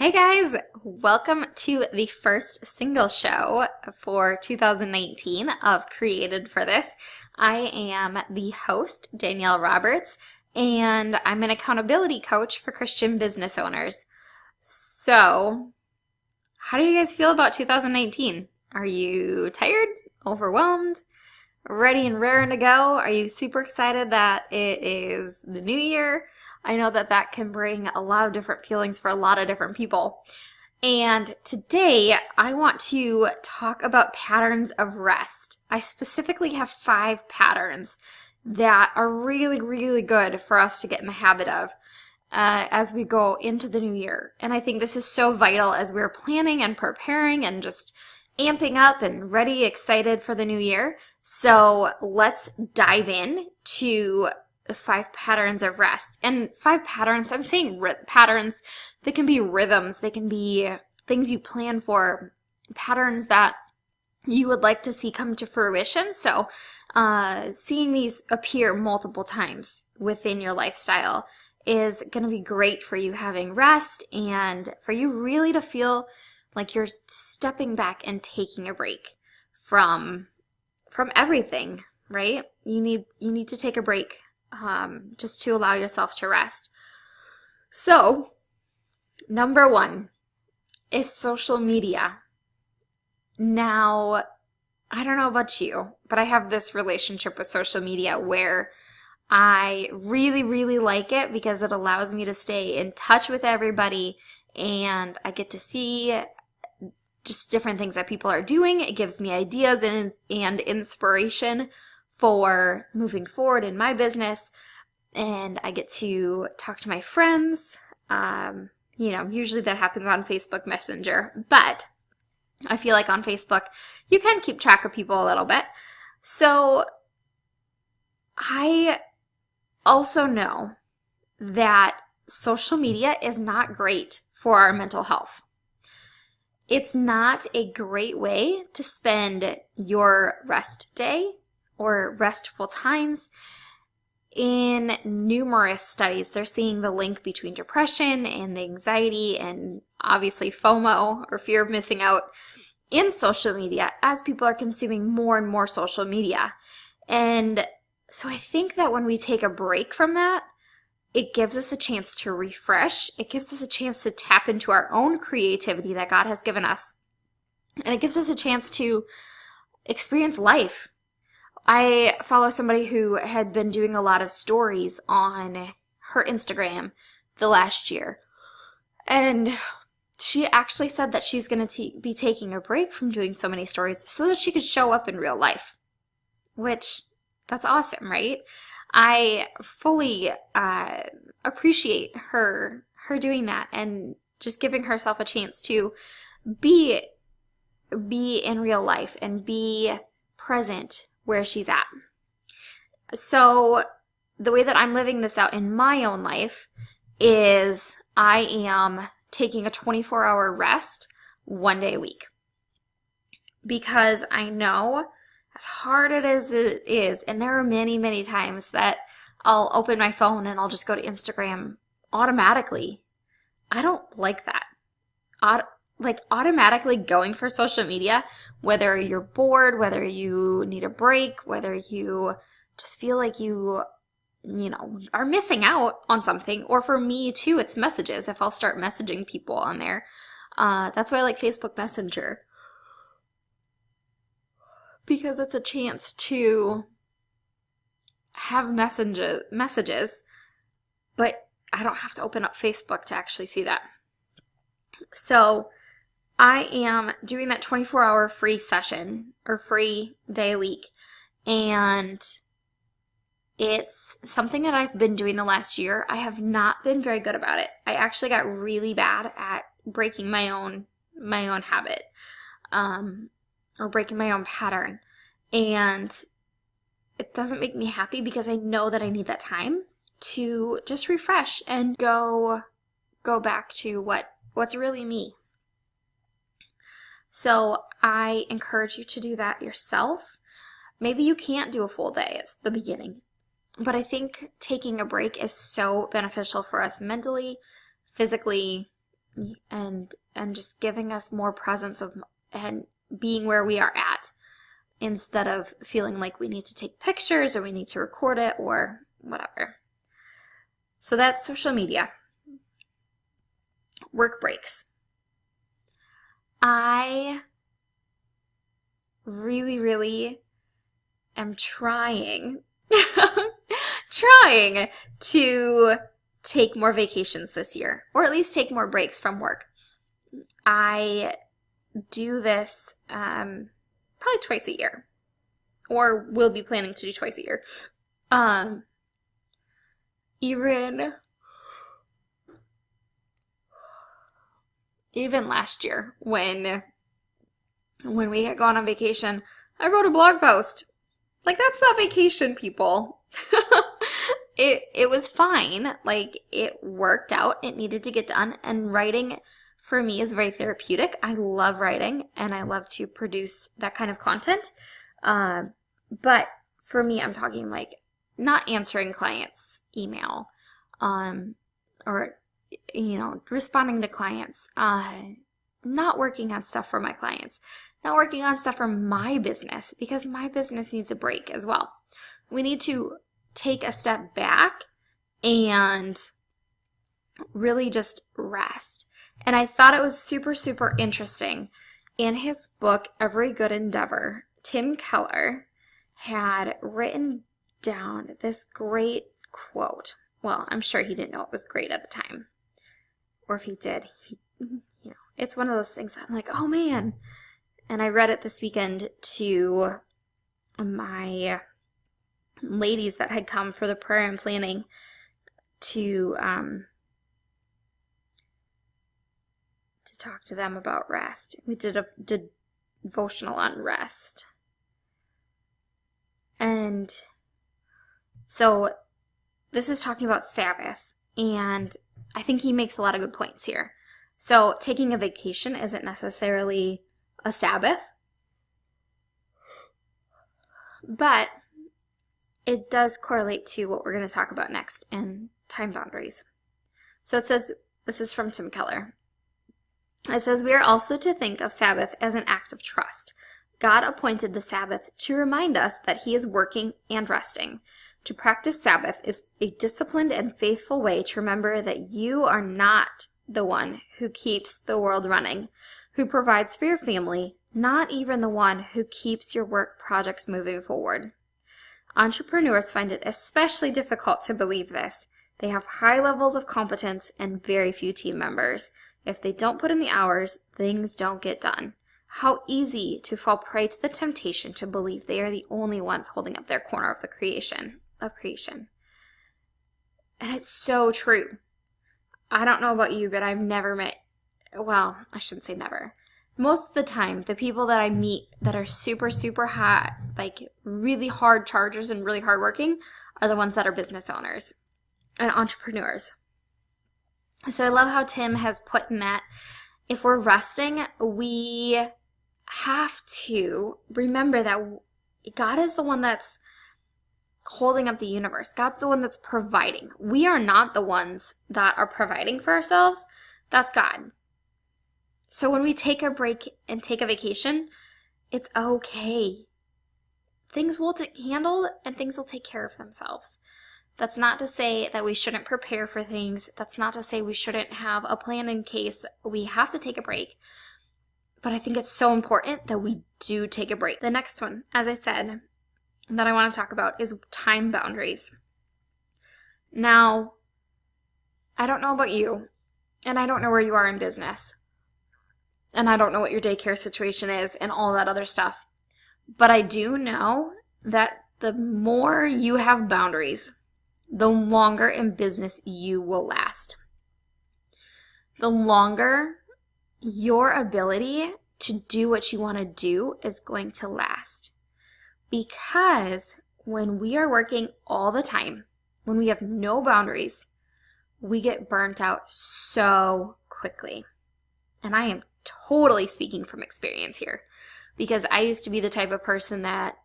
Hey guys, welcome to the first single show for 2019 of Created for This. I am the host, Danielle Roberts, and I'm an accountability coach for Christian business owners. So, how do you guys feel about 2019? Are you tired, overwhelmed, ready and raring to go? Are you super excited that it is the new year? I know that that can bring a lot of different feelings for a lot of different people. And today I want to talk about patterns of rest. I specifically have 5 patterns that are really, really good for us to get in the habit of as we go into the new year. And I think this is so vital as we're planning and preparing and just amping up and ready, excited for the new year. So let's dive in to 5 patterns of rest. And 5 patterns, I'm saying patterns, they can be rhythms, they can be things you plan for, patterns that you would like to see come to fruition. So seeing these appear multiple times within your lifestyle is going to be great for you having rest and for you really to feel like you're stepping back and taking a break from everything, right? You need to take a break just to allow yourself to rest. So, number 1 is social media. Now, I don't know about you, but I have this relationship with social media where I really, really like it because it allows me to stay in touch with everybody and I get to see just different things that people are doing. It gives me ideas and inspiration for moving forward in my business, and I get to talk to my friends. Usually that happens on Facebook Messenger, but I feel like on Facebook you can keep track of people a little bit. So I also know that social media is not great for our mental health. It's not a great way to spend your rest day or restful times. In numerous studies, they're seeing the link between depression and anxiety and obviously FOMO or fear of missing out in social media as people are consuming more and more social media. And so I think that when we take a break from that, it gives us a chance to refresh. It gives us a chance to tap into our own creativity that God has given us. And it gives us a chance to experience life. I follow somebody who had been doing a lot of stories on her Instagram the last year. And she actually said that she's going to be taking a break from doing so many stories so that she could show up in real life. Which, that's awesome, right? I fully appreciate her doing that and just giving herself a chance to be in real life and be present where she's at. So the way that I'm living this out in my own life is I am taking a 24-hour rest 1 day a week. Because I know as hard as it is, and there are many, many times that I'll open my phone and I'll just go to Instagram automatically. I don't like that. Automatically going for social media, whether you're bored, whether you need a break, whether you just feel like you are missing out on something. Or for me too, it's messages. If I'll start messaging people on there. That's why I like Facebook Messenger. Because it's a chance to have messages, but I don't have to open up Facebook to actually see that. So I am doing that 24-hour free session or free day a week, and it's something that I've been doing the last year. I have not been very good about it. I actually got really bad at breaking my own habit, or breaking my own pattern, and it doesn't make me happy because I know that I need that time to just refresh and go back to what's really me. So I encourage you to do that yourself. Maybe you can't do a full day at the beginning, but I think taking a break is so beneficial for us mentally, physically, and just giving us more presence of and being where we are at, instead of feeling like we need to take pictures or we need to record it or whatever. So that's social media. Work breaks. I really am trying to take more vacations this year, or at least take more breaks from work. I do this probably twice a year, or will be planning to do twice a year. Even last year when we had gone on vacation, I wrote a blog post. Like, that's not vacation, people. It was fine. Like, it worked out. It needed to get done. And writing for me is very therapeutic. I love writing and I love to produce that kind of content. But for me, I'm talking like not answering clients' email, or, responding to clients, not working on stuff for my clients, not working on stuff for my business, because my business needs a break as well. We need to take a step back and really just rest. And I thought it was super interesting. In his book, Every Good Endeavor, Tim Keller had written down this great quote. Well, I'm sure he didn't know it was great at the time. Or if he did, it's one of those things that I'm like, oh man. And I read it this weekend to my ladies that had come for the prayer and planning to talk to them about rest. We did a devotional on rest. And so this is talking about Sabbath, and I think he makes a lot of good points here. So taking a vacation isn't necessarily a Sabbath, but it does correlate to what we're going to talk about next in time boundaries. So it says, this is from Tim Keller. It says, we are also to think of Sabbath as an act of trust. God appointed the Sabbath to remind us that he is working and resting. To practice Sabbath is a disciplined and faithful way to remember that you are not the one who keeps the world running, who provides for your family, not even the one who keeps your work projects moving forward. Entrepreneurs find it especially difficult to believe this. They have high levels of competence and very few team members. If they don't put in the hours, things don't get done. How easy to fall prey to the temptation to believe they are the only ones holding up their corner of the creation. And it's so true. I don't know about you, but I've never met, well, I shouldn't say never. Most of the time, the people that I meet that are super hot, like really hard chargers and really hardworking, are the ones that are business owners and entrepreneurs. So I love how Tim has put in that if we're resting, we have to remember that God is the one that's holding up the universe. God's the one that's providing. We are not the ones that are providing for ourselves. That's God. So when we take a break and take a vacation, it's okay. Things will get handled and things will take care of themselves. That's not to say that we shouldn't prepare for things. That's not to say we shouldn't have a plan in case we have to take a break. But I think it's so important that we do take a break. The next one, as I said, that I want to talk about is time boundaries. Now, I don't know about you, and I don't know where you are in business, and I don't know what your daycare situation is and all that other stuff, but I do know that the more you have boundaries, the longer in business you will last. The longer your ability to do what you want to do is going to last. Because when we are working all the time, when we have no boundaries, we get burnt out so quickly. And I am totally speaking from experience here, because I used to be the type of person that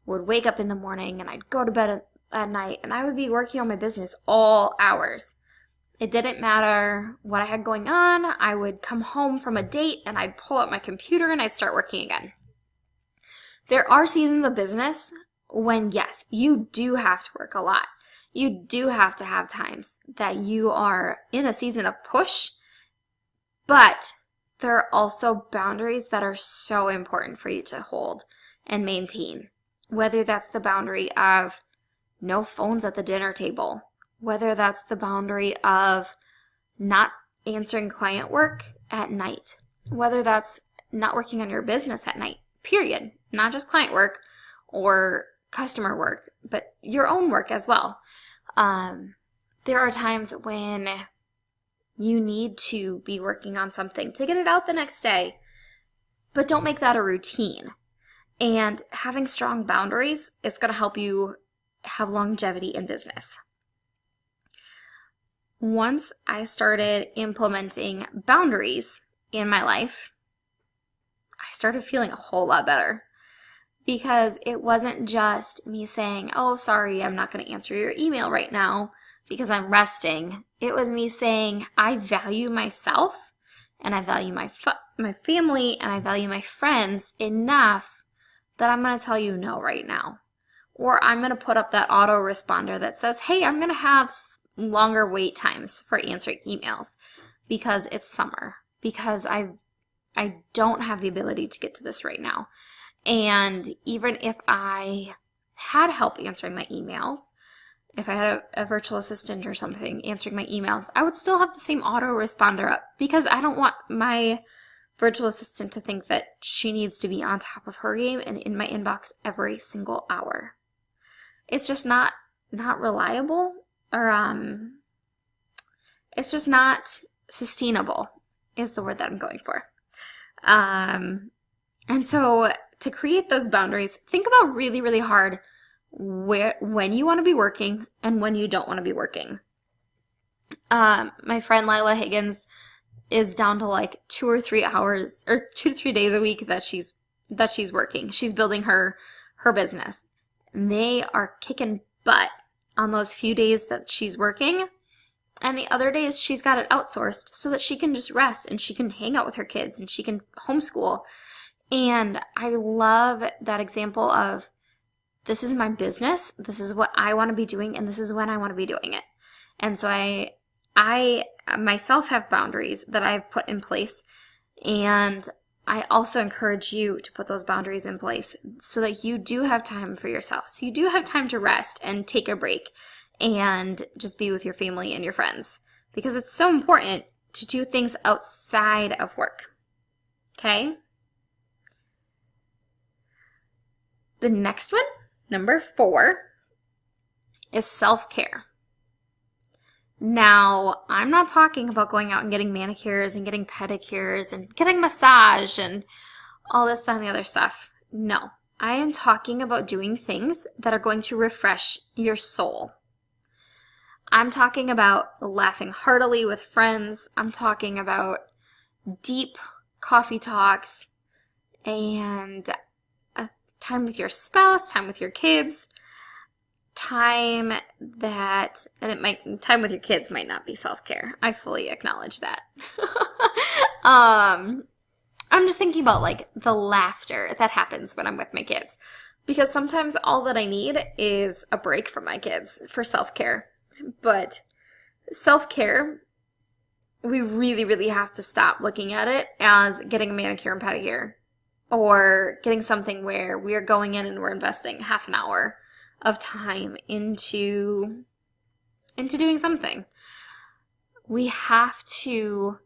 would wake up in the morning and I'd go to bed at night and I would be working on my business all hours. It didn't matter what I had going on. I would come home from a date and I'd pull out my computer and I'd start working again. There are seasons of business when, yes, you do have to work a lot. You do have to have times that you are in a season of push, but there are also boundaries that are so important for you to hold and maintain. Whether that's the boundary of no phones at the dinner table, whether that's the boundary of not answering client work at night, whether that's not working on your business at night, period. Not just client work or customer work, but your own work as well. There are times when you need to be working on something to get it out the next day, but don't make that a routine. And having strong boundaries is going to help you have longevity in business. Once I started implementing boundaries in my life, I started feeling a whole lot better, because it wasn't just me saying, oh, sorry, I'm not going to answer your email right now because I'm resting. It was me saying, I value myself and I value my family and I value my friends enough that I'm going to tell you no right now. Or I'm going to put up that autoresponder that says, hey, I'm going to have longer wait times for answering emails because it's summer, because I don't have the ability to get to this right now. And even if I had help answering my emails, if I had a virtual assistant or something answering my emails, I would still have the same autoresponder up, because I don't want my virtual assistant to think that she needs to be on top of her game and in my inbox every single hour. It's just not reliable, or it's just not sustainable is the word that I'm going for. And so to create those boundaries, think about really, really hard when you want to be working and when you don't want to be working. My friend Lila Higgins is down to like 2 or 3 hours, or 2 to 3 days a week that she's working. She's building her business. And they are kicking butt on those few days that she's working. And the other days she's got it outsourced so that she can just rest and she can hang out with her kids and she can homeschool. And I love that example of, this is my business, this is what I want to be doing, and this is when I want to be doing it. And so I myself have boundaries that I've put in place, and I also encourage you to put those boundaries in place so that you do have time for yourself. So you do have time to rest and take a break and just be with your family and your friends, because it's so important to do things outside of work. Okay? The next one, number 4, is self-care. Now, I'm not talking about going out and getting manicures and getting pedicures and getting massage and all this, that, and the other stuff. No, I am talking about doing things that are going to refresh your soul. I'm talking about laughing heartily with friends. I'm talking about deep coffee talks and time with your spouse, time with your kids, time with your kids might not be self-care. I fully acknowledge that. I'm just thinking about like the laughter that happens when I'm with my kids, because sometimes all that I need is a break from my kids for self-care. But self-care, we really, really have to stop looking at it as getting a manicure and pedicure, or getting something where we're going in and we're investing half an hour of time into doing something. We have to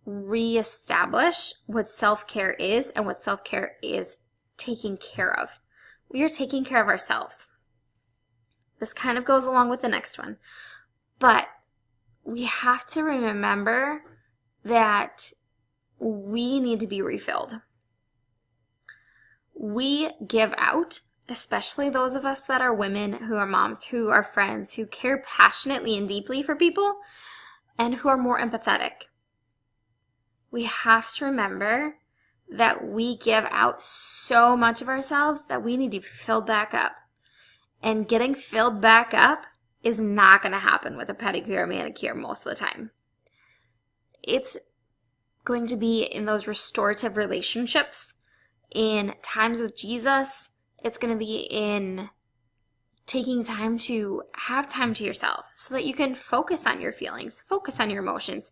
reestablish what self-care is and what self-care is taking care of. We are taking care of ourselves. This kind of goes along with the next one. But we have to remember that we need to be refilled. We give out, especially those of us that are women, who are moms, who are friends, who care passionately and deeply for people, and who are more empathetic. We have to remember that we give out so much of ourselves that we need to be filled back up. And getting filled back up is not going to happen with a pedicure or manicure most of the time. It's going to be in those restorative relationships, in times with Jesus. It's going to be in taking time to have time to yourself so that you can focus on your feelings, focus on your emotions.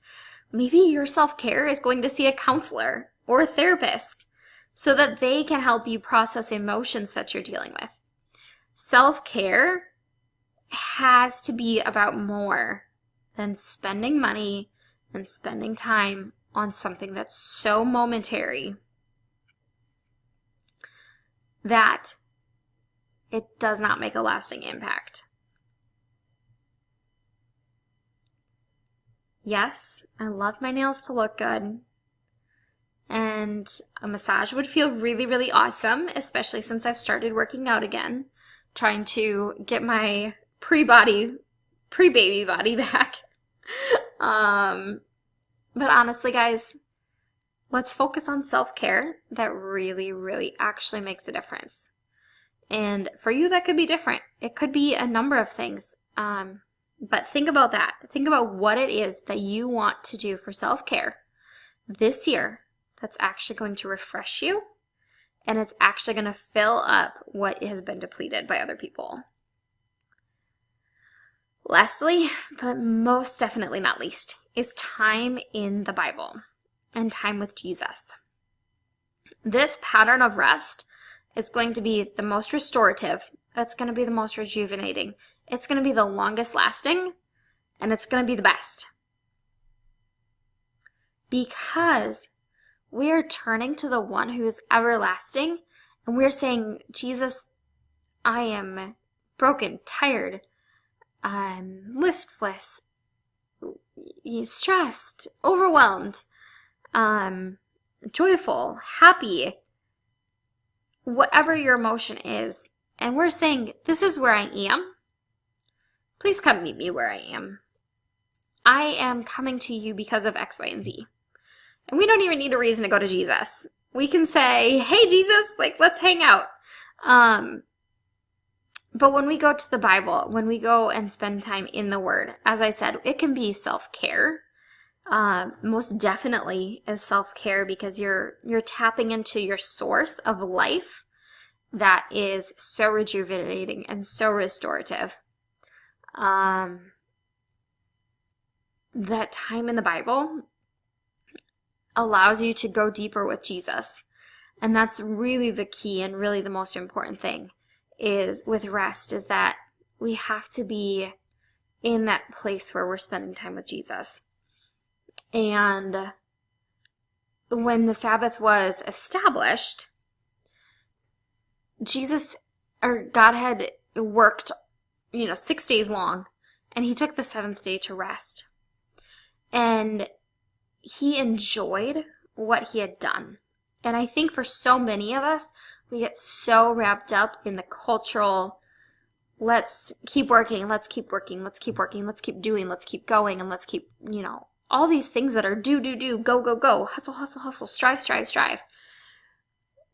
Maybe your self-care is going to see a counselor or a therapist so that they can help you process emotions that you're dealing with. Self-care has to be about more than spending money and spending time on something that's so momentary that it does not make a lasting impact. Yes, I love my nails to look good. And a massage would feel really, really awesome, especially since I've started working out again, trying to get my pre-baby body back. But honestly, guys, let's focus on self-care that really, really actually makes a difference. And for you, that could be different. It could be a number of things. But think about that. Think about what it is that you want to do for self-care this year that's actually going to refresh you, and it's actually going to fill up what has been depleted by other people. Lastly, but most definitely not least, is time in the Bible and time with Jesus. This pattern of rest is going to be the most restorative. It's going to be the most rejuvenating. It's going to be the longest lasting, and it's going to be the best. Because we are turning to the one who is everlasting, and we're saying, Jesus, I am broken, tired, I'm listless, stressed, overwhelmed, joyful, happy, whatever your emotion is. And we're saying, this is where I am. Please come meet me where I am. I am coming to you because of X, Y, and Z. And we don't even need a reason to go to Jesus. We can say, hey, Jesus, let's hang out. But when we go to the Bible, when we go and spend time in the Word, as I said, it can be self-care. Most definitely is self-care, because you're tapping into your source of life that is so rejuvenating and so restorative. That time in the Bible allows you to go deeper with Jesus. And that's really the key and really the most important thing is with rest, is that we have to be in that place where we're spending time with Jesus. And when the Sabbath was established, God had worked, 6 days long, and he took the seventh day to rest. And he enjoyed what he had done. And I think for so many of us, we get so wrapped up in the cultural, let's keep working, let's keep working, let's keep working, let's keep doing, let's keep going, and let's keep, all these things that are do, go, go, go, hustle, hustle, hustle, strive, strive, strive.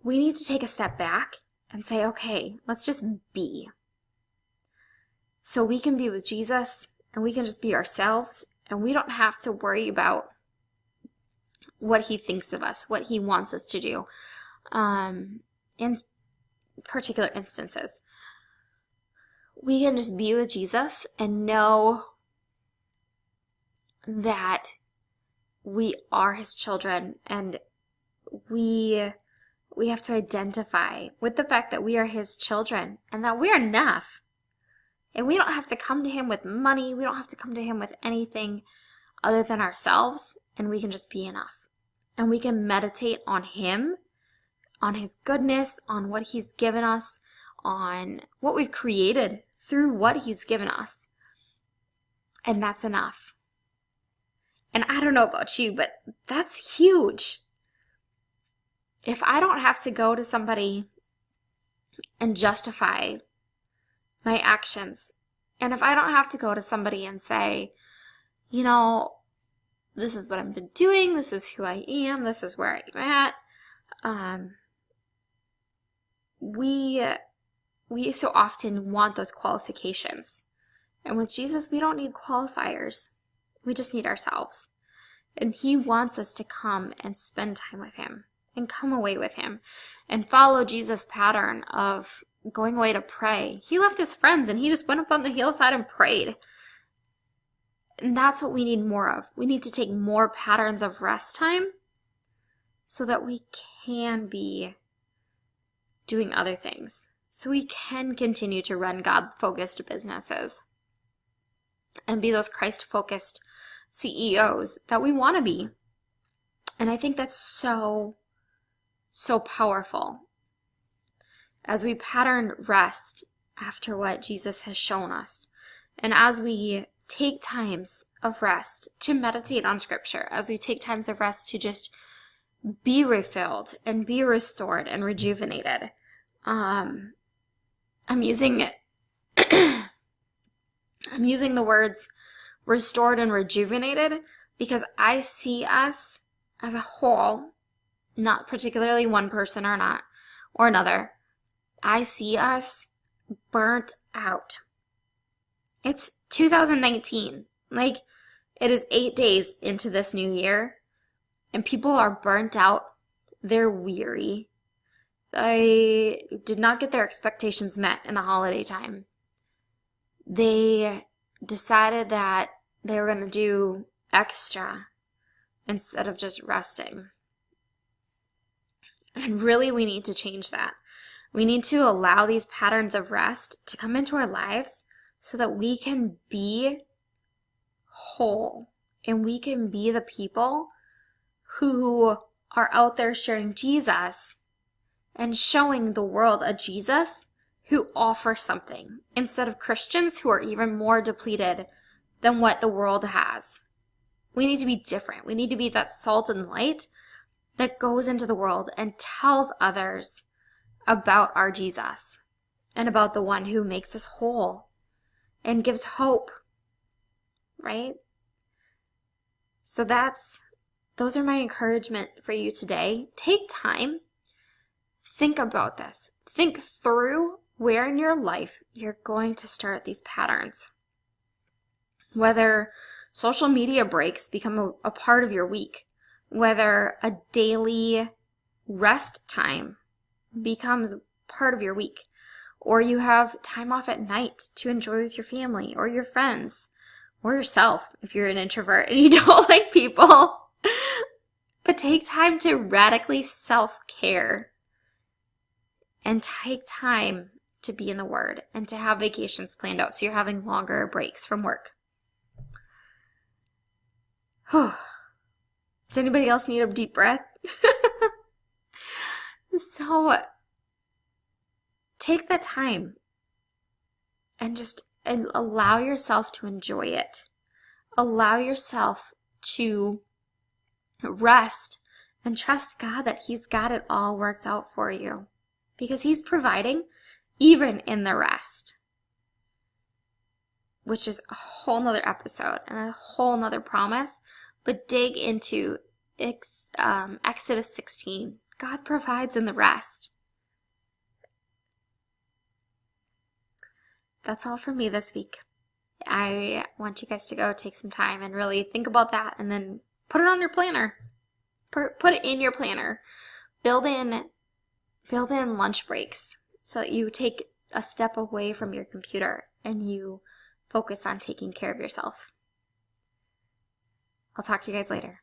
We need to take a step back and say, okay, let's just be. So we can be with Jesus, and we can just be ourselves, and we don't have to worry about what he thinks of us, what he wants us to do, in particular instances. We can just be with Jesus and know that we are his children, and we have to identify with the fact that we are his children and that we are enough. And we don't have to come to him with money. We don't have to come to him with anything other than ourselves, and we can just be enough. And we can meditate on him, on his goodness, on what he's given us, on what we've created through what he's given us. And that's enough. And I don't know about you, but that's huge. If I don't have to go to somebody and justify my actions, and if I don't have to go to somebody and say, this is what I've been doing, this is who I am, this is where I'm at, we so often want those qualifications. And with Jesus, we don't need qualifiers. We just need ourselves. And he wants us to come and spend time with him and come away with him and follow Jesus' pattern of going away to pray. He left his friends and he just went up on the hillside and prayed. And that's what we need more of. We need to take more patterns of rest time so that we can be doing other things. So we can continue to run God-focused businesses and be those Christ-focused CEOs that we want to be. And I think that's so powerful. As we pattern rest after what Jesus has shown us, and as we take times of rest to meditate on Scripture, as we take times of rest to just be refilled and be restored and rejuvenated. I'm using the words restored and rejuvenated because I see us as a whole, not particularly one person or another. I see us burnt out. It's 2019. Like, it is 8 days into this new year, and people are burnt out. They're weary. They did not get their expectations met in the holiday time. They decided that they were going to do extra instead of just resting. And really, we need to change that. We need to allow these patterns of rest to come into our lives so that we can be whole and we can be the people who are out there sharing Jesus and showing the world a Jesus who offers something instead of Christians who are even more depleted than what the world has. We need to be different. We need to be that salt and light that goes into the world and tells others about our Jesus and about the one who makes us whole and gives hope, right? So those are my encouragement for you today. Take time. Think about this. Think through where in your life you're going to start these patterns. Whether social media breaks become a part of your week, whether a daily rest time becomes part of your week, or you have time off at night to enjoy with your family or your friends or yourself if you're an introvert and you don't like people. But take time to radically self-care and take time to be in the Word and to have vacations planned out so you're having longer breaks from work. Does anybody else need a deep breath? So take that time and allow yourself to enjoy it. Allow yourself to rest and trust God that He's got it all worked out for you because He's providing even in the rest, which is a whole nother episode and a whole nother promise. But dig into Exodus 16. God provides in the rest. That's all for me this week. I want you guys to go take some time and really think about that and then put it on your planner. Put it in your planner. Build in lunch breaks so that you take a step away from your computer and you focus on taking care of yourself. I'll talk to you guys later.